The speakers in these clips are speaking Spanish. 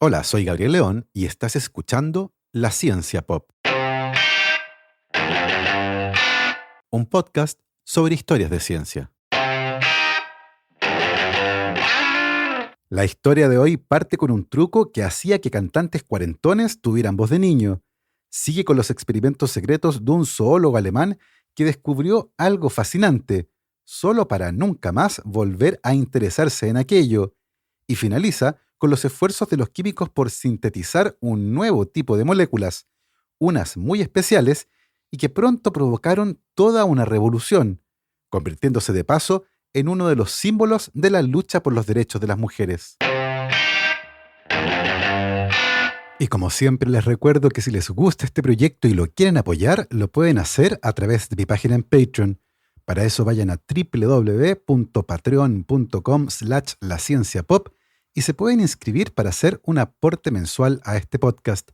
Hola, soy Gabriel León y estás escuchando La Ciencia Pop, un podcast sobre historias de ciencia. La historia de hoy parte con un truco que hacía que cantantes cuarentones tuvieran voz de niño. Sigue con los experimentos secretos de un zoólogo alemán que descubrió algo fascinante, solo para nunca más volver a interesarse en aquello. Y finaliza con los esfuerzos de los químicos por sintetizar un nuevo tipo de moléculas, unas muy especiales y que pronto provocaron toda una revolución, convirtiéndose de paso en uno de los símbolos de la lucha por los derechos de las mujeres. Y como siempre les recuerdo que si les gusta este proyecto y lo quieren apoyar, lo pueden hacer a través de mi página en Patreon. Para eso vayan a www.patreon.com/lascienciapop y se pueden inscribir para hacer un aporte mensual a este podcast.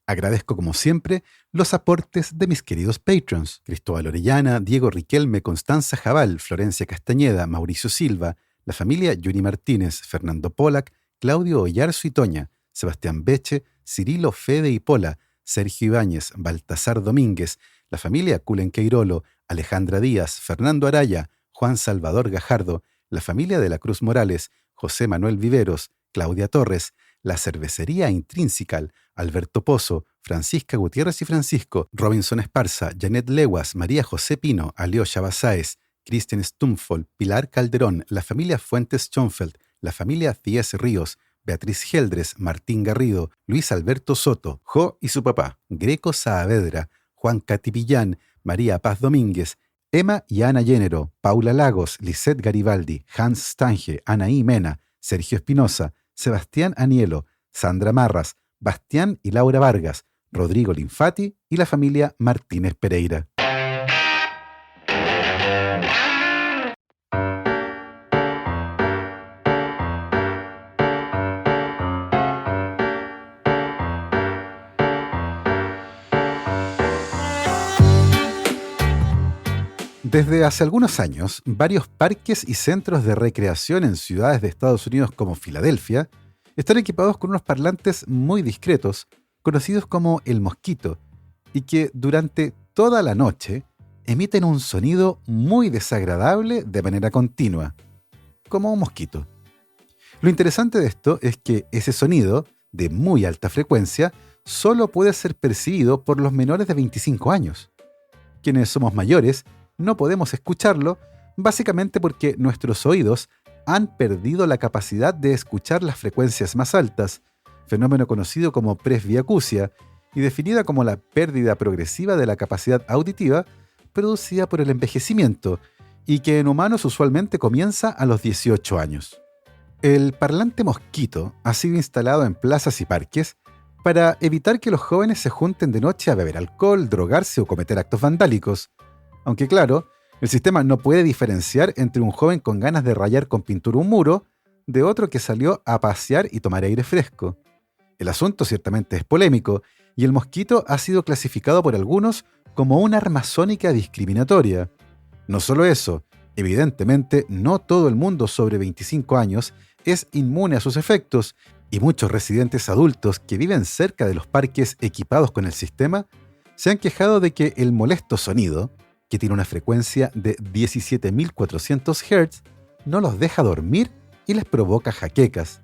Agradezco como siempre los aportes de mis queridos patrons: Cristóbal Orellana, Diego Riquelme, Constanza Jabal, Florencia Castañeda, Mauricio Silva, la familia Yuri Martínez, Fernando Pollack, Claudio Oyarzo y Toña, Sebastián Beche, Cirilo, Fede y Pola, Sergio Ibáñez, Baltasar Domínguez, la familia Culen Queirolo, Alejandra Díaz, Fernando Araya, Juan Salvador Gajardo, la familia de la Cruz Morales, José Manuel Viveros, Claudia Torres, la Cervecería Intrinsical, Alberto Pozo, Francisca Gutiérrez y Francisco, Robinson Esparza, Janet Leguas, María José Pino, Alyosha Basáez, Cristian Stumfold, Pilar Calderón, la familia Fuentes Schonfeld, la familia Cíes Ríos, Beatriz Geldres, Martín Garrido, Luis Alberto Soto, Jo y su papá, Greco Saavedra, Juan Catipillán, María Paz Domínguez, Emma y Ana Llénero, Paula Lagos, Lisette Garibaldi, Hans Stange, Anaí Mena, Sergio Espinosa, Sebastián Anielo, Sandra Marras, Bastián y Laura Vargas, Rodrigo Linfati y la familia Martínez Pereira. Desde hace algunos años, varios parques y centros de recreación en ciudades de Estados Unidos como Filadelfia están equipados con unos parlantes muy discretos, conocidos como el mosquito, y que durante toda la noche emiten un sonido muy desagradable de manera continua, como un mosquito. Lo interesante de esto es que ese sonido, de muy alta frecuencia, solo puede ser percibido por los menores de 25 años. Quienes somos mayores no podemos escucharlo, básicamente porque nuestros oídos han perdido la capacidad de escuchar las frecuencias más altas, fenómeno conocido como presbiacusia y definida como la pérdida progresiva de la capacidad auditiva producida por el envejecimiento y que en humanos usualmente comienza a los 18 años. El parlante mosquito ha sido instalado en plazas y parques para evitar que los jóvenes se junten de noche a beber alcohol, drogarse o cometer actos vandálicos. Aunque claro, el sistema no puede diferenciar entre un joven con ganas de rayar con pintura un muro de otro que salió a pasear y tomar aire fresco. El asunto ciertamente es polémico y el mosquito ha sido clasificado por algunos como un arma sónica discriminatoria. No solo eso, evidentemente no todo el mundo sobre 25 años es inmune a sus efectos y muchos residentes adultos que viven cerca de los parques equipados con el sistema se han quejado de que el molesto sonido, que tiene una frecuencia de 17.400 Hz, no los deja dormir y les provoca jaquecas.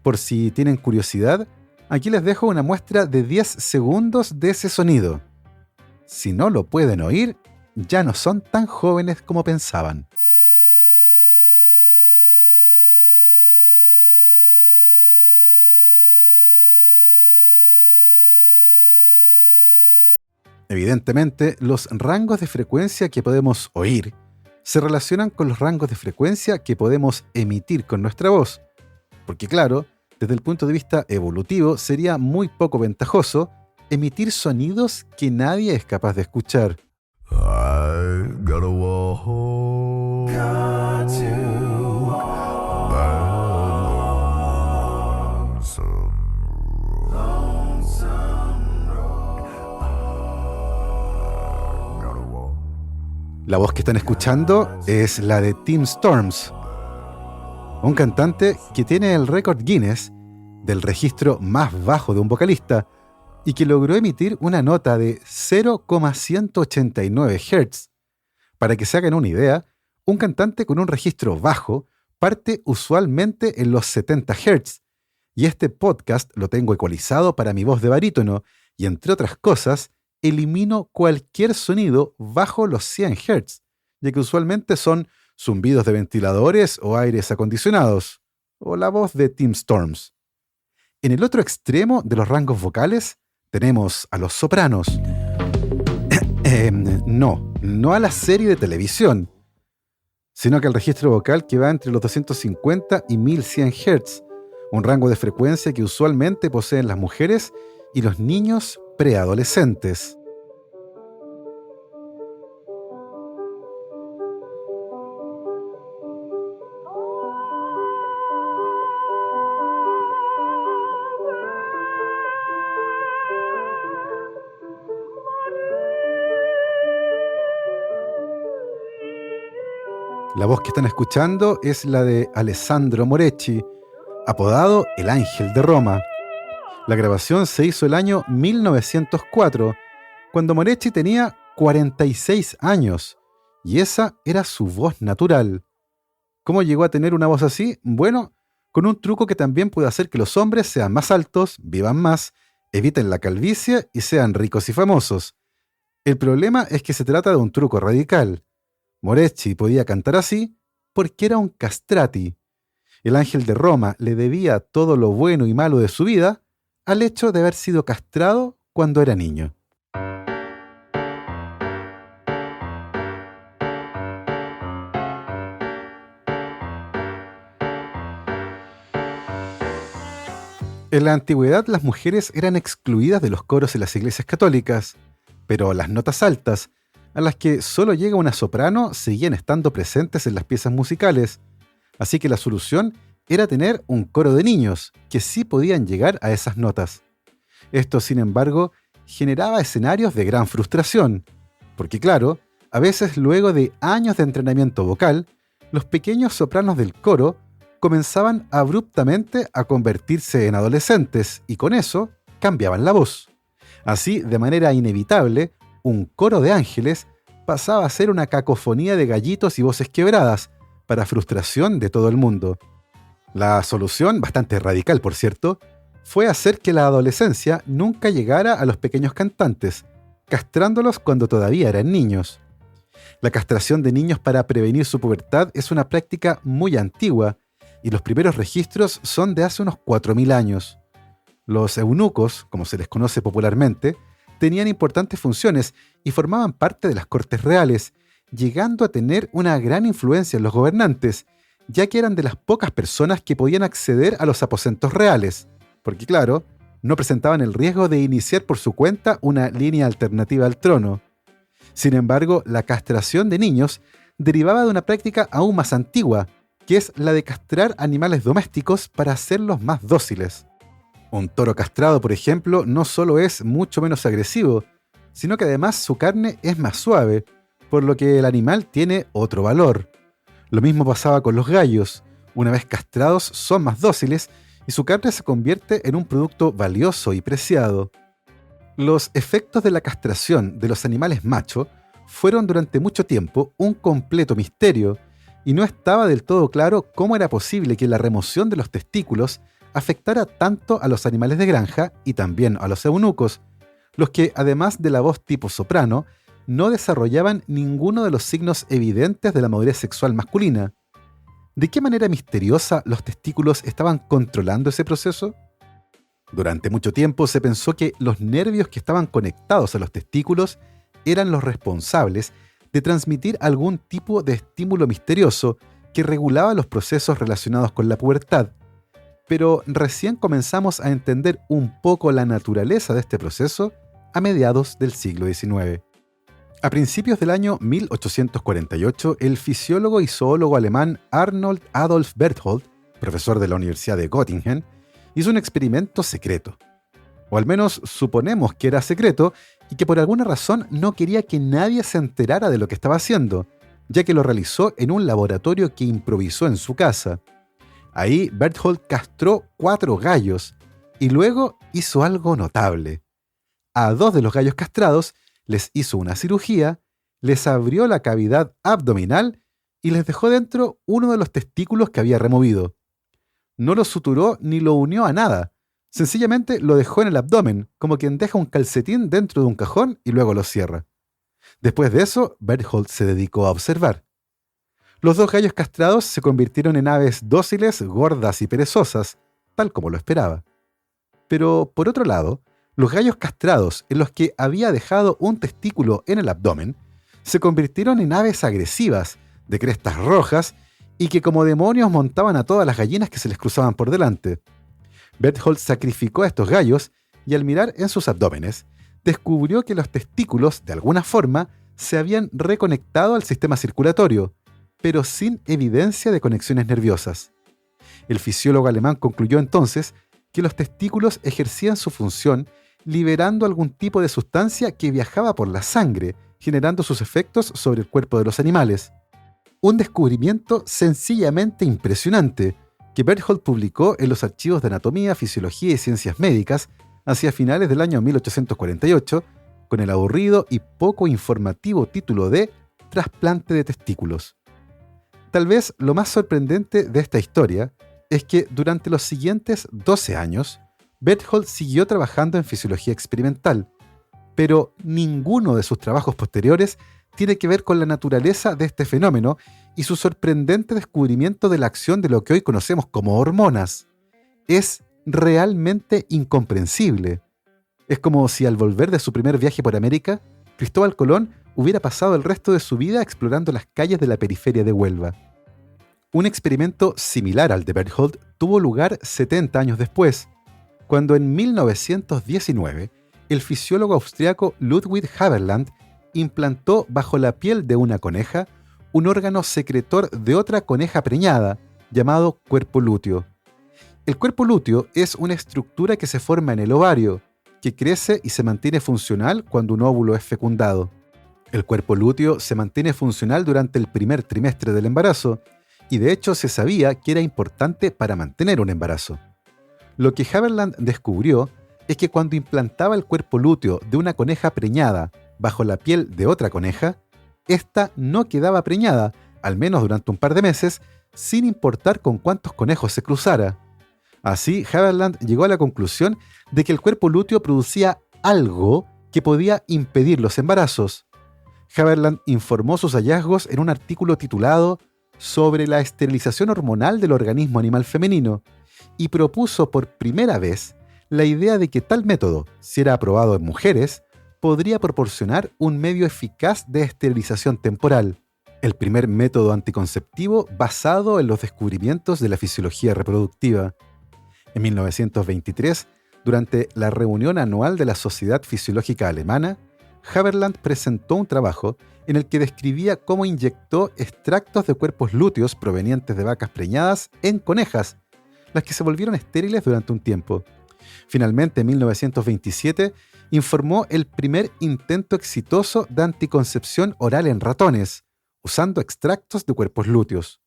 Por si tienen curiosidad, aquí les dejo una muestra de 10 segundos de ese sonido. Si no lo pueden oír, ya no son tan jóvenes como pensaban. Evidentemente, los rangos de frecuencia que podemos oír se relacionan con los rangos de frecuencia que podemos emitir con nuestra voz. Porque claro, desde el punto de vista evolutivo sería muy poco ventajoso emitir sonidos que nadie es capaz de escuchar. I gotta walk. Got to La voz que están escuchando es la de Tim Storms, un cantante que tiene el récord Guinness del registro más bajo de un vocalista, y que logró emitir una nota de 0,189 Hz. Para que se hagan una idea, un cantante con un registro bajo parte usualmente en los 70 Hz, y este podcast lo tengo ecualizado para mi voz de barítono, y entre otras cosas, elimino cualquier sonido bajo los 100 Hz, ya que usualmente son zumbidos de ventiladores o aires acondicionados, o la voz de Tim Storms. En el otro extremo de los rangos vocales tenemos a los sopranos. No a la serie de televisión, sino que al registro vocal que va entre los 250 y 1100 Hz, un rango de frecuencia que usualmente poseen las mujeres y los niños preadolescentes. La voz que están escuchando es la de Alessandro Moretti, apodado El Ángel de Roma. La grabación se hizo el año 1904, cuando Moretti tenía 46 años, y esa era su voz natural. ¿Cómo llegó a tener una voz así? Bueno, con un truco que también puede hacer que los hombres sean más altos, vivan más, eviten la calvicie y sean ricos y famosos. El problema es que se trata de un truco radical. Moretti podía cantar así porque era un castrati. El Ángel de Roma le debía todo lo bueno y malo de su vida al hecho de haber sido castrado cuando era niño. En la antigüedad las mujeres eran excluidas de los coros en las iglesias católicas, pero las notas altas, a las que solo llega una soprano, seguían estando presentes en las piezas musicales, así que la solución era tener un coro de niños que sí podían llegar a esas notas. Esto, sin embargo, generaba escenarios de gran frustración, porque claro, a veces luego de años de entrenamiento vocal, los pequeños sopranos del coro comenzaban abruptamente a convertirse en adolescentes y con eso cambiaban la voz. Así, de manera inevitable, un coro de ángeles pasaba a ser una cacofonía de gallitos y voces quebradas, para frustración de todo el mundo. La solución, bastante radical por cierto, fue hacer que la adolescencia nunca llegara a los pequeños cantantes, castrándolos cuando todavía eran niños. La castración de niños para prevenir su pubertad es una práctica muy antigua, y los primeros registros son de hace unos 4000 años. Los eunucos, como se les conoce popularmente, tenían importantes funciones y formaban parte de las cortes reales, llegando a tener una gran influencia en los gobernantes, ya que eran de las pocas personas que podían acceder a los aposentos reales, porque claro, no presentaban el riesgo de iniciar por su cuenta una línea alternativa al trono. Sin embargo, la castración de niños derivaba de una práctica aún más antigua, que es la de castrar animales domésticos para hacerlos más dóciles. Un toro castrado, por ejemplo, no solo es mucho menos agresivo, sino que además su carne es más suave, por lo que el animal tiene otro valor. Lo mismo pasaba con los gallos. Una vez castrados son más dóciles y su carne se convierte en un producto valioso y preciado. Los efectos de la castración de los animales macho fueron durante mucho tiempo un completo misterio, y no estaba del todo claro cómo era posible que la remoción de los testículos afectara tanto a los animales de granja y también a los eunucos, los que, además de la voz tipo soprano, no desarrollaban ninguno de los signos evidentes de la madurez sexual masculina. ¿De qué manera misteriosa los testículos estaban controlando ese proceso? Durante mucho tiempo se pensó que los nervios que estaban conectados a los testículos eran los responsables de transmitir algún tipo de estímulo misterioso que regulaba los procesos relacionados con la pubertad. Pero recién comenzamos a entender un poco la naturaleza de este proceso a mediados del siglo XIX. A principios del año 1848, el fisiólogo y zoólogo alemán Arnold Adolf Berthold, profesor de la Universidad de Göttingen, hizo un experimento secreto. O al menos suponemos que era secreto y que por alguna razón no quería que nadie se enterara de lo que estaba haciendo, ya que lo realizó en un laboratorio que improvisó en su casa. Ahí Berthold castró 4 gallos Y luego hizo algo notable. A 2 de los gallos castrados les hizo una cirugía, les abrió la cavidad abdominal y les dejó dentro uno de los testículos que había removido. No lo suturó ni lo unió a nada. Sencillamente lo dejó en el abdomen, como quien deja un calcetín dentro de un cajón y luego lo cierra. Después de eso, Berthold se dedicó a observar. Los 2 gallos castrados se convirtieron en aves dóciles, gordas y perezosas, tal como lo esperaba. Pero, por otro lado, los gallos castrados, en los que había dejado un testículo en el abdomen, se convirtieron en aves agresivas, de crestas rojas, y que como demonios montaban a todas las gallinas que se les cruzaban por delante. Berthold sacrificó a estos gallos y al mirar en sus abdómenes, descubrió que los testículos, de alguna forma, se habían reconectado al sistema circulatorio, pero sin evidencia de conexiones nerviosas. El fisiólogo alemán concluyó entonces que los testículos ejercían su función liberando algún tipo de sustancia que viajaba por la sangre, generando sus efectos sobre el cuerpo de los animales. Un descubrimiento sencillamente impresionante, que Berthold publicó en los archivos de Anatomía, Fisiología y Ciencias Médicas hacia finales del año 1848, con el aburrido y poco informativo título de Trasplante de testículos. Tal vez lo más sorprendente de esta historia es que durante los siguientes 12 años, Berthold siguió trabajando en fisiología experimental, pero ninguno de sus trabajos posteriores tiene que ver con la naturaleza de este fenómeno y su sorprendente descubrimiento de la acción de lo que hoy conocemos como hormonas. Es realmente incomprensible. Es como si al volver de su primer viaje por América, Cristóbal Colón hubiera pasado el resto de su vida explorando las calles de la periferia de Huelva. Un experimento similar al de Berthold tuvo lugar 70 años después, cuando en 1919 el fisiólogo austriaco Ludwig Haberland implantó bajo la piel de una coneja un órgano secretor de otra coneja preñada, llamado cuerpo lúteo. El cuerpo lúteo es una estructura que se forma en el ovario, que crece y se mantiene funcional cuando un óvulo es fecundado. El cuerpo lúteo se mantiene funcional durante el primer trimestre del embarazo, y de hecho se sabía que era importante para mantener un embarazo. Lo que Haberland descubrió es que cuando implantaba el cuerpo lúteo de una coneja preñada bajo la piel de otra coneja, ésta no quedaba preñada, al menos durante un par de meses, sin importar con cuántos conejos se cruzara. Así, Haberland llegó a la conclusión de que el cuerpo lúteo producía algo que podía impedir los embarazos. Haberland informó sus hallazgos en un artículo titulado sobre la esterilización hormonal del organismo animal femenino y propuso por primera vez la idea de que tal método, si era aprobado en mujeres, podría proporcionar un medio eficaz de esterilización temporal, el primer método anticonceptivo basado en los descubrimientos de la fisiología reproductiva. En 1923, durante la reunión anual de la Sociedad Fisiológica Alemana, Haberland presentó un trabajo en el que describía cómo inyectó extractos de cuerpos lúteos provenientes de vacas preñadas en conejas, las que se volvieron estériles durante un tiempo. Finalmente, en 1927, informó el primer intento exitoso de anticoncepción oral en ratones, usando extractos de cuerpos lúteos.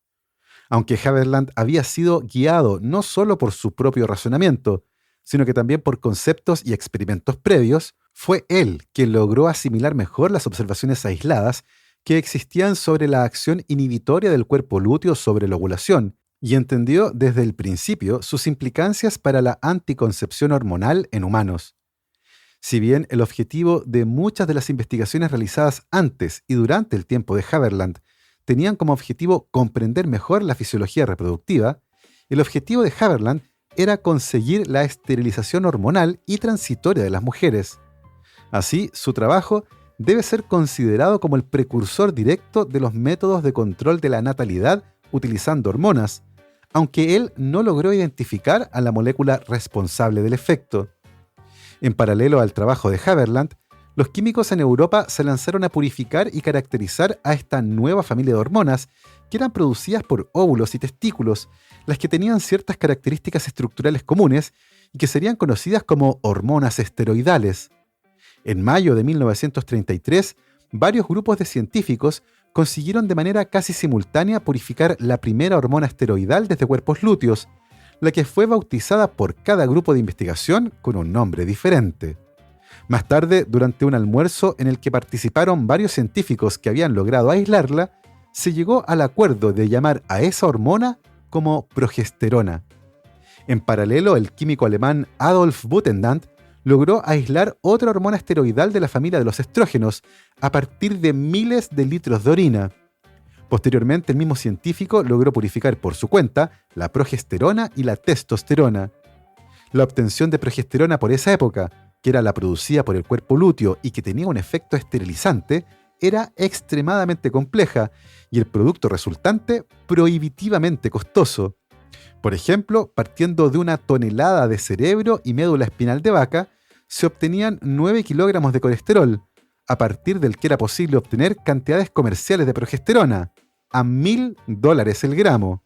Aunque Haberland había sido guiado no solo por su propio razonamiento, sino que también por conceptos y experimentos previos, fue él quien logró asimilar mejor las observaciones aisladas que existían sobre la acción inhibitoria del cuerpo lúteo sobre la ovulación, y entendió desde el principio sus implicancias para la anticoncepción hormonal en humanos. Si bien el objetivo de muchas de las investigaciones realizadas antes y durante el tiempo de Haberland tenían como objetivo comprender mejor la fisiología reproductiva, el objetivo de Haberland era conseguir la esterilización hormonal y transitoria de las mujeres. Así, su trabajo debe ser considerado como el precursor directo de los métodos de control de la natalidad utilizando hormonas, aunque él no logró identificar a la molécula responsable del efecto. En paralelo al trabajo de Haberland, los químicos en Europa se lanzaron a purificar y caracterizar a esta nueva familia de hormonas que eran producidas por óvulos y testículos, las que tenían ciertas características estructurales comunes y que serían conocidas como hormonas esteroidales. En mayo de 1933, varios grupos de científicos consiguieron de manera casi simultánea purificar la primera hormona esteroidal desde cuerpos lúteos, la que fue bautizada por cada grupo de investigación con un nombre diferente. Más tarde, durante un almuerzo en el que participaron varios científicos que habían logrado aislarla, se llegó al acuerdo de llamar a esa hormona como progesterona. En paralelo, el químico alemán Adolf Butenandt logró aislar otra hormona esteroidal de la familia de los estrógenos a partir de miles de litros de orina. Posteriormente, el mismo científico logró purificar por su cuenta la progesterona y la testosterona. La obtención de progesterona por esa época, que era la producida por el cuerpo lúteo y que tenía un efecto esterilizante, era extremadamente compleja y el producto resultante prohibitivamente costoso. Por ejemplo, partiendo de una tonelada de cerebro y médula espinal de vaca, se obtenían 9 kilogramos de colesterol, a partir del que era posible obtener cantidades comerciales de progesterona, a $1.000 el gramo.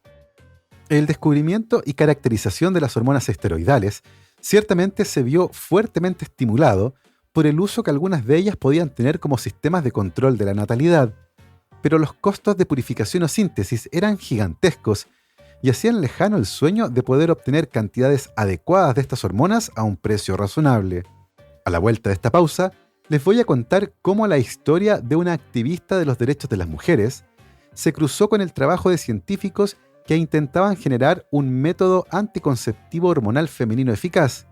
El descubrimiento y caracterización de las hormonas esteroidales ciertamente se vio fuertemente estimulado por el uso que algunas de ellas podían tener como sistemas de control de la natalidad, pero los costos de purificación o síntesis eran gigantescos y hacían lejano el sueño de poder obtener cantidades adecuadas de estas hormonas a un precio razonable. A la vuelta de esta pausa, les voy a contar cómo la historia de una activista de los derechos de las mujeres se cruzó con el trabajo de científicos que intentaban generar un método anticonceptivo hormonal femenino eficaz,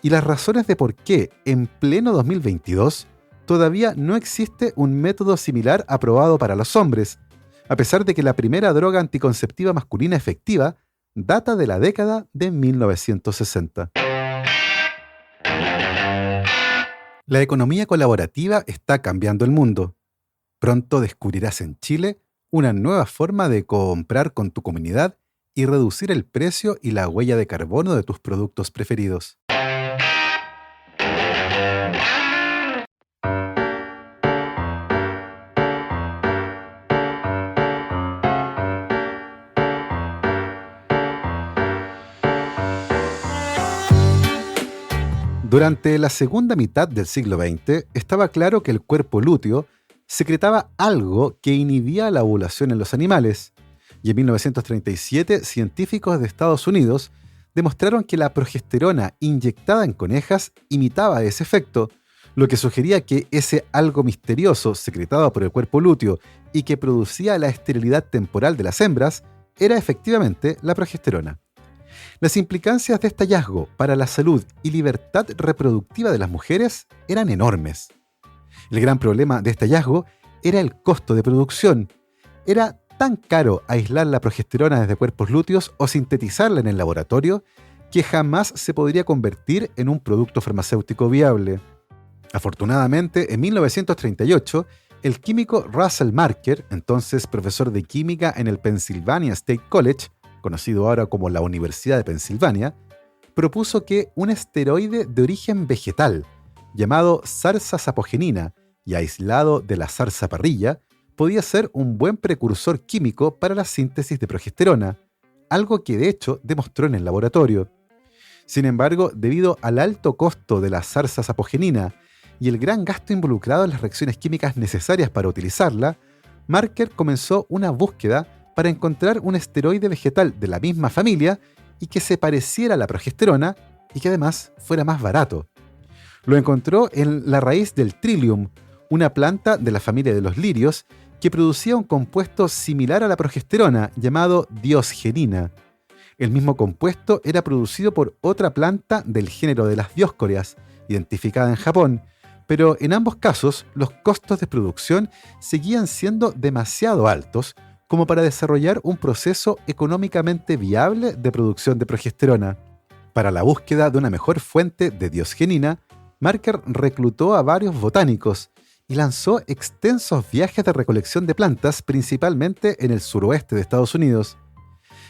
y las razones de por qué, en pleno 2022, todavía no existe un método similar aprobado para los hombres, a pesar de que la primera droga anticonceptiva masculina efectiva data de la década de 1960. La economía colaborativa está cambiando el mundo. Pronto descubrirás en Chile una nueva forma de comprar con tu comunidad y reducir el precio y la huella de carbono de tus productos preferidos. Durante la segunda mitad del siglo XX, estaba claro que el cuerpo lúteo secretaba algo que inhibía la ovulación en los animales, y en 1937 científicos de Estados Unidos demostraron que la progesterona inyectada en conejas imitaba ese efecto, lo que sugería que ese algo misterioso secretado por el cuerpo lúteo y que producía la esterilidad temporal de las hembras era efectivamente la progesterona. Las implicancias de este hallazgo para la salud y libertad reproductiva de las mujeres eran enormes. El gran problema de este hallazgo era el costo de producción. Era tan caro aislar la progesterona desde cuerpos lúteos o sintetizarla en el laboratorio que jamás se podría convertir en un producto farmacéutico viable. Afortunadamente, en 1938, el químico Russell Marker, entonces profesor de química en el Pennsylvania State College, conocido ahora como la Universidad de Pensilvania, propuso que un esteroide de origen vegetal, llamado zarzasapogenina y aislado de la zarzaparrilla, podía ser un buen precursor químico para la síntesis de progesterona, algo que de hecho demostró en el laboratorio. Sin embargo, debido al alto costo de la zarzasapogenina y el gran gasto involucrado en las reacciones químicas necesarias para utilizarla, Marker comenzó una búsqueda para encontrar un esteroide vegetal de la misma familia y que se pareciera a la progesterona y que además fuera más barato. Lo encontró en la raíz del Trillium, una planta de la familia de los lirios que producía un compuesto similar a la progesterona llamado diosgenina. El mismo compuesto era producido por otra planta del género de las dioscóreas, identificada en Japón, pero en ambos casos los costos de producción seguían siendo demasiado altos como para desarrollar un proceso económicamente viable de producción de progesterona. Para la búsqueda de una mejor fuente de diosgenina, Marker reclutó a varios botánicos y lanzó extensos viajes de recolección de plantas, principalmente en el suroeste de Estados Unidos.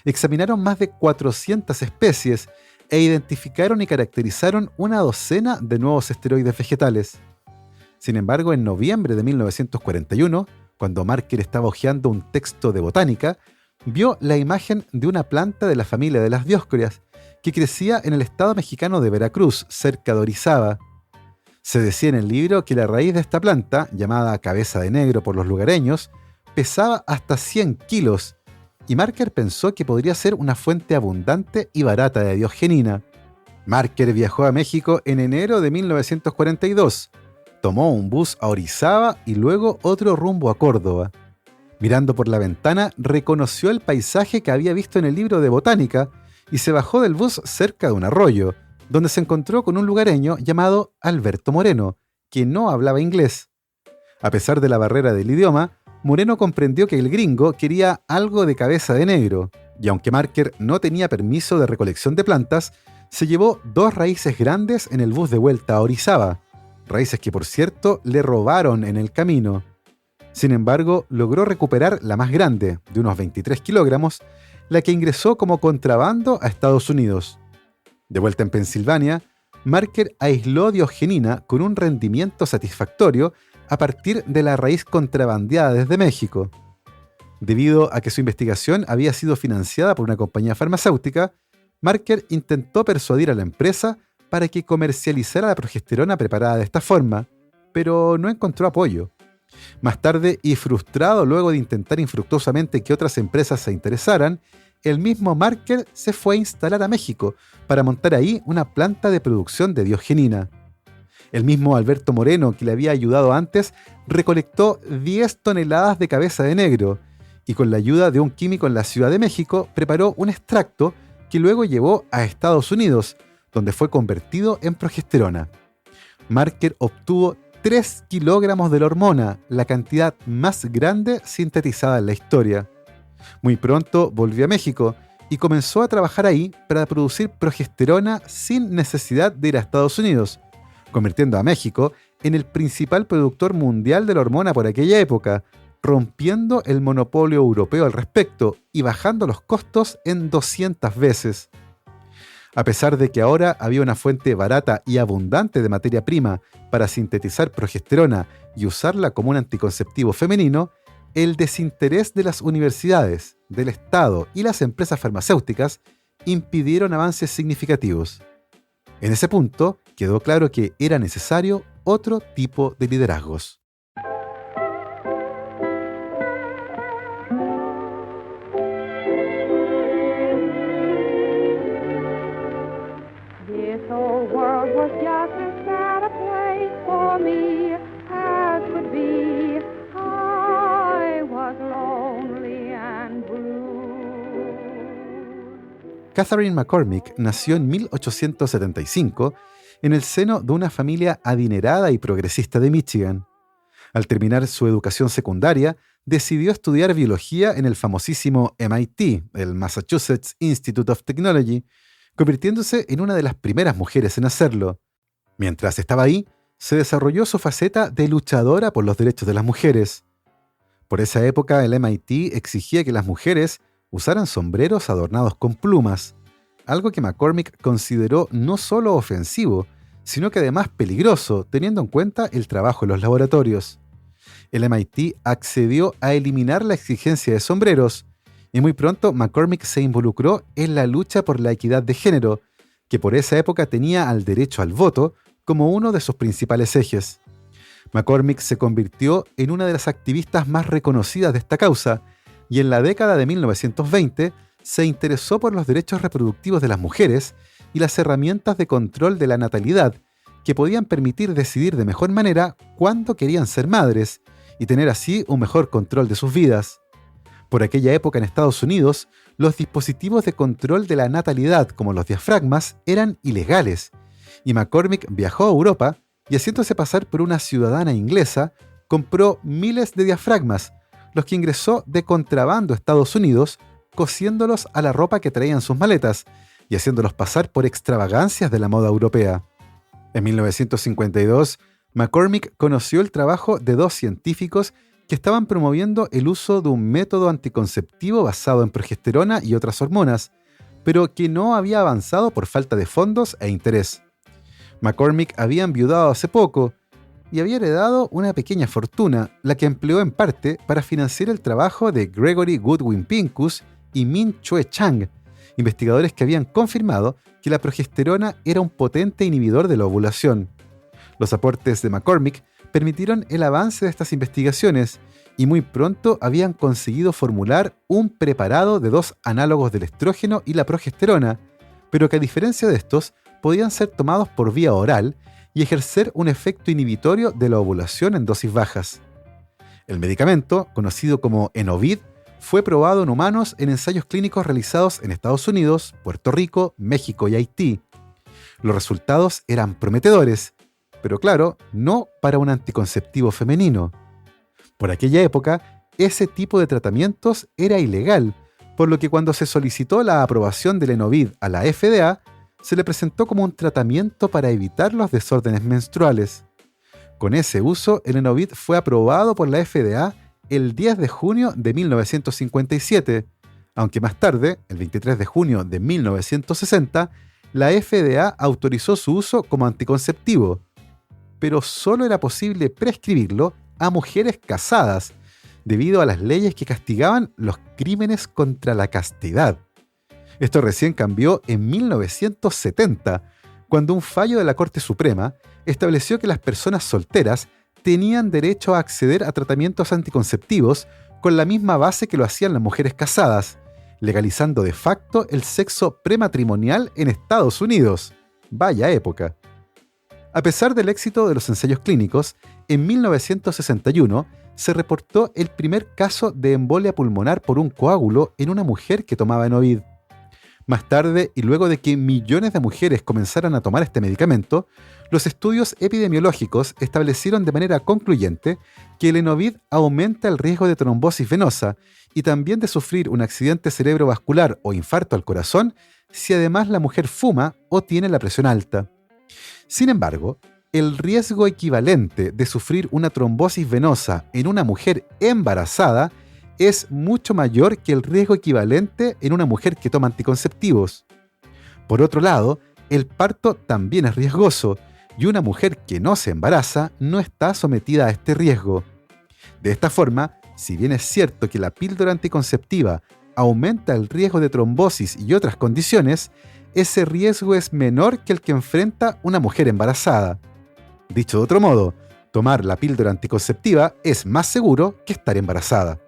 Examinaron más de 400 especies e identificaron y caracterizaron una docena de nuevos esteroides vegetales. Sin embargo, en noviembre de 1941, cuando Marker estaba hojeando un texto de botánica, vio la imagen de una planta de la familia de las dioscóreas que crecía en el estado mexicano de Veracruz, cerca de Orizaba. Se decía en el libro que la raíz de esta planta, llamada cabeza de negro por los lugareños, pesaba hasta 100 kilos, y Marker pensó que podría ser una fuente abundante y barata de diosgenina. Marker viajó a México en enero de 1942, tomó un bus a Orizaba y luego otro rumbo a Córdoba. Mirando por la ventana, reconoció el paisaje que había visto en el libro de botánica y se bajó del bus cerca de un arroyo, donde se encontró con un lugareño llamado Alberto Moreno, que no hablaba inglés. A pesar de la barrera del idioma, Moreno comprendió que el gringo quería algo de cabeza de negro, y aunque Marker no tenía permiso de recolección de plantas, se llevó 2 raíces grandes en el bus de vuelta a Orizaba, raíces que por cierto le robaron en el camino. Sin embargo, logró recuperar la más grande, de unos 23 kilogramos, la que ingresó como contrabando a Estados Unidos. De vuelta en Pensilvania, Marker aisló diosgenina con un rendimiento satisfactorio a partir de la raíz contrabandeada desde México. Debido a que su investigación había sido financiada por una compañía farmacéutica, Marker intentó persuadir a la empresa para que comercializara la progesterona preparada de esta forma, pero no encontró apoyo. Más tarde, y frustrado luego de intentar infructuosamente que otras empresas se interesaran, el mismo Marker se fue a instalar a México para montar ahí una planta de producción de diosgenina. El mismo Alberto Moreno, que le había ayudado antes, recolectó 10 toneladas de cabeza de negro y con la ayuda de un químico en la Ciudad de México preparó un extracto que luego llevó a Estados Unidos, donde fue convertido en progesterona. Marker obtuvo 3 kilogramos de la hormona, la cantidad más grande sintetizada en la historia. Muy pronto volvió a México y comenzó a trabajar ahí para producir progesterona sin necesidad de ir a Estados Unidos, convirtiendo a México en el principal productor mundial de la hormona por aquella época, rompiendo el monopolio europeo al respecto y bajando los costos en 200 veces. A pesar de que ahora había una fuente barata y abundante de materia prima para sintetizar progesterona y usarla como un anticonceptivo femenino, el desinterés de las universidades, del Estado y las empresas farmacéuticas impidieron avances significativos. En ese punto, quedó claro que era necesario otro tipo de liderazgos. This old world was just as sad a place for me as could be. I was lonely and blue. Catherine McCormick nació en 1875 en el seno de una familia adinerada y progresista de Michigan. Al terminar su educación secundaria, decidió estudiar biología en el famosísimo MIT, el Massachusetts Institute of Technology, convirtiéndose en una de las primeras mujeres en hacerlo. Mientras estaba ahí, se desarrolló su faceta de luchadora por los derechos de las mujeres. Por esa época, el MIT exigía que las mujeres usaran sombreros adornados con plumas, algo que McCormick consideró no solo ofensivo, sino que además peligroso, teniendo en cuenta el trabajo en los laboratorios. El MIT accedió a eliminar la exigencia de sombreros, y muy pronto McCormick se involucró en la lucha por la equidad de género, que por esa época tenía al derecho al voto como uno de sus principales ejes. McCormick se convirtió en una de las activistas más reconocidas de esta causa, y en la década de 1920 se interesó por los derechos reproductivos de las mujeres y las herramientas de control de la natalidad, que podían permitir decidir de mejor manera cuándo querían ser madres y tener así un mejor control de sus vidas. Por aquella época en Estados Unidos, los dispositivos de control de la natalidad, como los diafragmas, eran ilegales, y McCormick viajó a Europa y, haciéndose pasar por una ciudadana inglesa, compró miles de diafragmas, los que ingresó de contrabando a Estados Unidos, cosiéndolos a la ropa que traían sus maletas y haciéndolos pasar por extravagancias de la moda europea. En 1952, McCormick conoció el trabajo de 2 científicos que estaban promoviendo el uso de un método anticonceptivo basado en progesterona y otras hormonas, pero que no había avanzado por falta de fondos e interés. McCormick había enviudado hace poco y había heredado una pequeña fortuna, la que empleó en parte para financiar el trabajo de Gregory Goodwin Pincus y Min Chue Chang, investigadores que habían confirmado que la progesterona era un potente inhibidor de la ovulación. Los aportes de McCormick permitieron el avance de estas investigaciones y muy pronto habían conseguido formular un preparado de 2 análogos del estrógeno y la progesterona, pero que a diferencia de estos, podían ser tomados por vía oral y ejercer un efecto inhibitorio de la ovulación en dosis bajas. El medicamento, conocido como Enovid, fue probado en humanos en ensayos clínicos realizados en Estados Unidos, Puerto Rico, México y Haití. Los resultados eran prometedores, pero claro, no para un anticonceptivo femenino. Por aquella época, ese tipo de tratamientos era ilegal, por lo que cuando se solicitó la aprobación del Enovid a la FDA, se le presentó como un tratamiento para evitar los desórdenes menstruales. Con ese uso, el Enovid fue aprobado por la FDA el 10 de junio de 1957, aunque más tarde, el 23 de junio de 1960, la FDA autorizó su uso como anticonceptivo, pero solo era posible prescribirlo a mujeres casadas, debido a las leyes que castigaban los crímenes contra la castidad. Esto recién cambió en 1970, cuando un fallo de la Corte Suprema estableció que las personas solteras tenían derecho a acceder a tratamientos anticonceptivos con la misma base que lo hacían las mujeres casadas, legalizando de facto el sexo prematrimonial en Estados Unidos. Vaya época. A pesar del éxito de los ensayos clínicos, en 1961 se reportó el primer caso de embolia pulmonar por un coágulo en una mujer que tomaba Enovid. Más tarde, y luego de que millones de mujeres comenzaran a tomar este medicamento, los estudios epidemiológicos establecieron de manera concluyente que el Enovid aumenta el riesgo de trombosis venosa y también de sufrir un accidente cerebrovascular o infarto al corazón si además la mujer fuma o tiene la presión alta. Sin embargo, el riesgo equivalente de sufrir una trombosis venosa en una mujer embarazada es mucho mayor que el riesgo equivalente en una mujer que toma anticonceptivos. Por otro lado, el parto también es riesgoso y una mujer que no se embaraza no está sometida a este riesgo. De esta forma, si bien es cierto que la píldora anticonceptiva aumenta el riesgo de trombosis y otras condiciones, ese riesgo es menor que el que enfrenta una mujer embarazada. Dicho de otro modo, tomar la píldora anticonceptiva es más seguro que estar embarazada.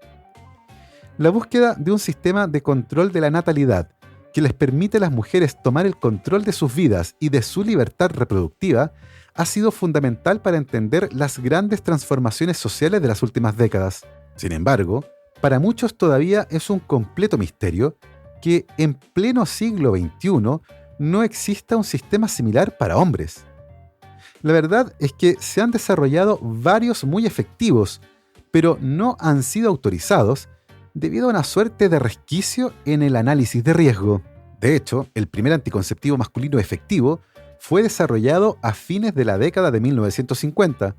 La búsqueda de un sistema de control de la natalidad que les permite a las mujeres tomar el control de sus vidas y de su libertad reproductiva ha sido fundamental para entender las grandes transformaciones sociales de las últimas décadas. Sin embargo, para muchos todavía es un completo misterio que en pleno siglo XXI no exista un sistema similar para hombres. La verdad es que se han desarrollado varios muy efectivos, pero no han sido autorizados debido a una suerte de resquicio en el análisis de riesgo. De hecho, el primer anticonceptivo masculino efectivo fue desarrollado a fines de la década de 1950,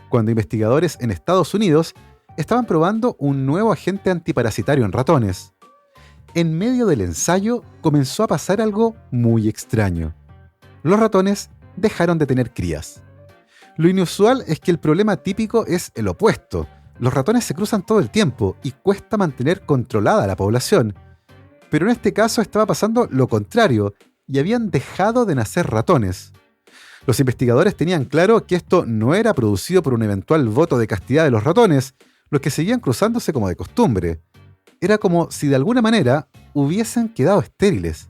cuando investigadores en Estados Unidos estaban probando un nuevo agente antiparasitario en ratones. En medio del ensayo comenzó a pasar algo muy extraño. Los ratones dejaron de tener crías. Lo inusual es que el problema típico es el opuesto. Los ratones se cruzan todo el tiempo y cuesta mantener controlada la población. Pero en este caso estaba pasando lo contrario y habían dejado de nacer ratones. Los investigadores tenían claro que esto no era producido por un eventual voto de castidad de los ratones, los que seguían cruzándose como de costumbre. Era como si de alguna manera hubiesen quedado estériles.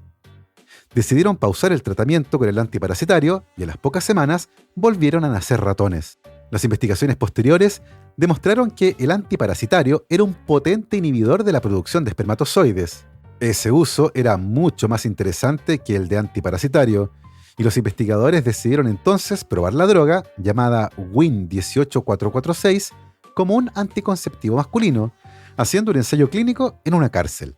Decidieron pausar el tratamiento con el antiparasitario y a las pocas semanas volvieron a nacer ratones. Las investigaciones posteriores demostraron que el antiparasitario era un potente inhibidor de la producción de espermatozoides. Ese uso era mucho más interesante que el de antiparasitario, y los investigadores decidieron entonces probar la droga, llamada WIN18446, como un anticonceptivo masculino, haciendo un ensayo clínico en una cárcel.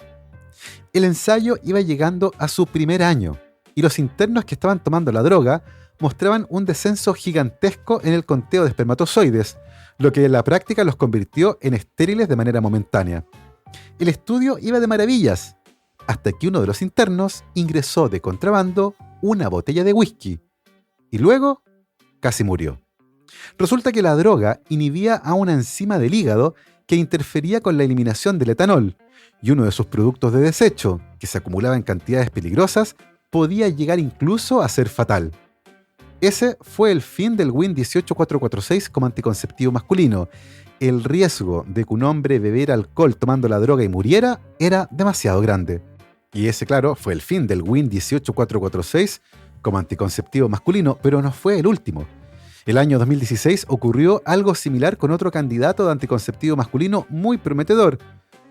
El ensayo iba llegando a su primer año, y los internos que estaban tomando la droga mostraban un descenso gigantesco en el conteo de espermatozoides, lo que en la práctica los convirtió en estériles de manera momentánea. El estudio iba de maravillas, hasta que uno de los internos ingresó de contrabando una botella de whisky, y luego casi murió. Resulta que la droga inhibía a una enzima del hígado que interfería con la eliminación del etanol, y uno de sus productos de desecho, que se acumulaba en cantidades peligrosas, podía llegar incluso a ser fatal. Ese fue el fin del WIN 18446 como anticonceptivo masculino. El riesgo de que un hombre bebiera alcohol tomando la droga y muriera era demasiado grande. Y ese, claro, fue el fin del WIN 18446 como anticonceptivo masculino, pero no fue el último. El año 2016 ocurrió algo similar con otro candidato de anticonceptivo masculino muy prometedor,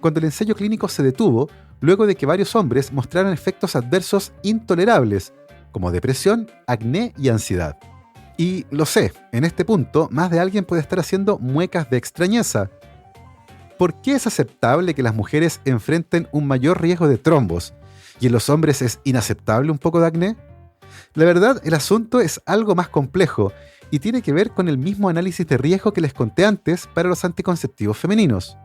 cuando el ensayo clínico se detuvo luego de que varios hombres mostraran efectos adversos intolerables, como depresión, acné y ansiedad. Y lo sé, en este punto más de alguien puede estar haciendo muecas de extrañeza. ¿Por qué es aceptable que las mujeres enfrenten un mayor riesgo de trombos y en los hombres es inaceptable un poco de acné? La verdad, el asunto es algo más complejo y tiene que ver con el mismo análisis de riesgo que les conté antes para los anticonceptivos femeninos.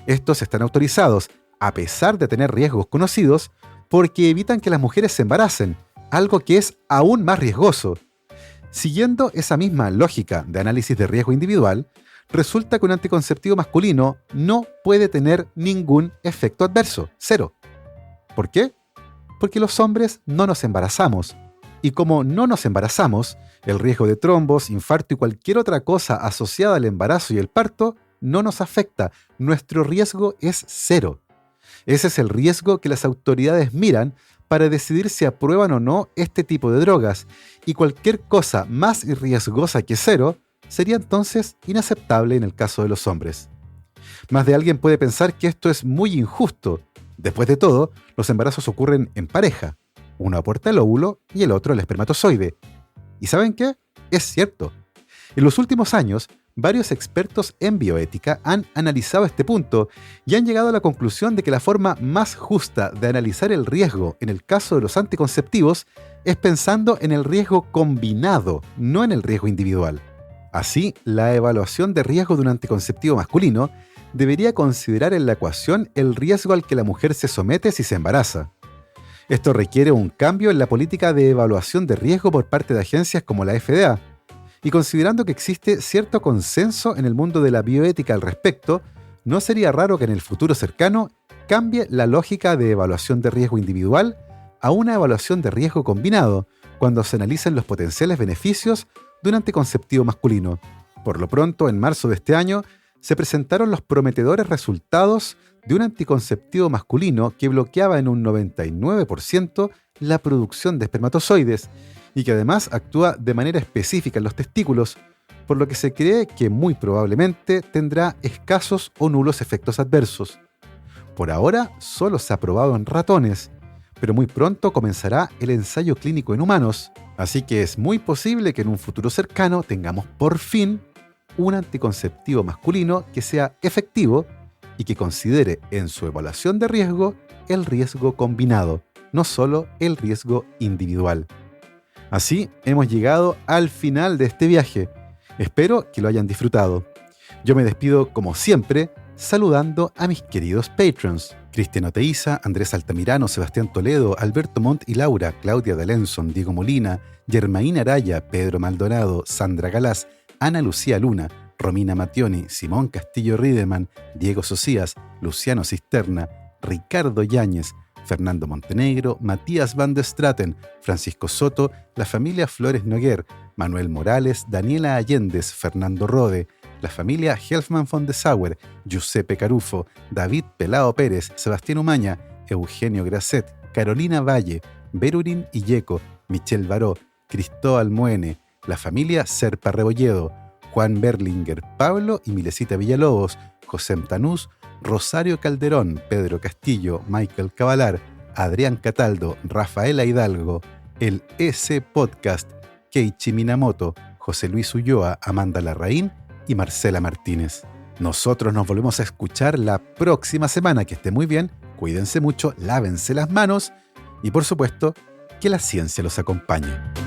Estos están autorizados, a pesar de tener riesgos conocidos, porque evitan que las mujeres se embaracen, algo que es aún más riesgoso. Siguiendo esa misma lógica de análisis de riesgo individual, resulta que un anticonceptivo masculino no puede tener ningún efecto adverso, cero. ¿Por qué? Porque los hombres no nos embarazamos. Y como no nos embarazamos, el riesgo de trombos, infarto y cualquier otra cosa asociada al embarazo y el parto no nos afecta. Nuestro riesgo es cero. Ese es el riesgo que las autoridades miran para decidir si aprueban o no este tipo de drogas, y cualquier cosa más riesgosa que cero sería entonces inaceptable en el caso de los hombres. Más de alguien puede pensar que esto es muy injusto. Después de todo, los embarazos ocurren en pareja. Uno aporta el óvulo y el otro el espermatozoide. ¿Y saben qué? Es cierto. En los últimos años, varios expertos en bioética han analizado este punto y han llegado a la conclusión de que la forma más justa de analizar el riesgo en el caso de los anticonceptivos es pensando en el riesgo combinado, no en el riesgo individual. Así, la evaluación de riesgo de un anticonceptivo masculino debería considerar en la ecuación el riesgo al que la mujer se somete si se embaraza. Esto requiere un cambio en la política de evaluación de riesgo por parte de agencias como la FDA, y considerando que existe cierto consenso en el mundo de la bioética al respecto, no sería raro que en el futuro cercano cambie la lógica de evaluación de riesgo individual a una evaluación de riesgo combinado, cuando se analicen los potenciales beneficios de un anticonceptivo masculino. Por lo pronto, en marzo de este año, se presentaron los prometedores resultados de un anticonceptivo masculino que bloqueaba en un 99% la producción de espermatozoides y que además actúa de manera específica en los testículos, por lo que se cree que muy probablemente tendrá escasos o nulos efectos adversos. Por ahora solo se ha probado en ratones, pero muy pronto comenzará el ensayo clínico en humanos, así que es muy posible que en un futuro cercano tengamos por fin un anticonceptivo masculino que sea efectivo y que considere en su evaluación de riesgo el riesgo combinado, no solo el riesgo individual. Así hemos llegado al final de este viaje. Espero que lo hayan disfrutado. Yo me despido como siempre saludando a mis queridos patrons: Cristian Oteiza, Andrés Altamirano, Sebastián Toledo, Alberto Montt y Laura, Claudia D'Alenson, Diego Molina, Germaína Araya, Pedro Maldonado, Sandra Galás, Ana Lucía Luna, Romina Mattioni, Simón Castillo Riedemann, Diego Socias, Luciano Cisterna, Ricardo Yáñez, Fernando Montenegro, Matías Van der Straten, Francisco Soto, la familia Flores Noguer, Manuel Morales, Daniela Allendez, Fernando Rode, la familia Helfman von de Sauer, Giuseppe Carufo, David Pelao Pérez, Sebastián Umaña, Eugenio Grasset, Carolina Valle, Berurín Illeco, Michelle Baró, Cristóbal Moene, la familia Serpa Rebolledo, Juan Berlinger, Pablo y Milesita Villalobos, José Tanús, Rosario Calderón, Pedro Castillo, Michael Cavalar, Adrián Cataldo, Rafaela Hidalgo, el EC Podcast, Keiichi Minamoto, José Luis Ulloa, Amanda Larraín y Marcela Martínez. Nosotros nos volvemos a escuchar la próxima semana. Que esté muy bien, cuídense mucho, lávense las manos y por supuesto, que la ciencia los acompañe.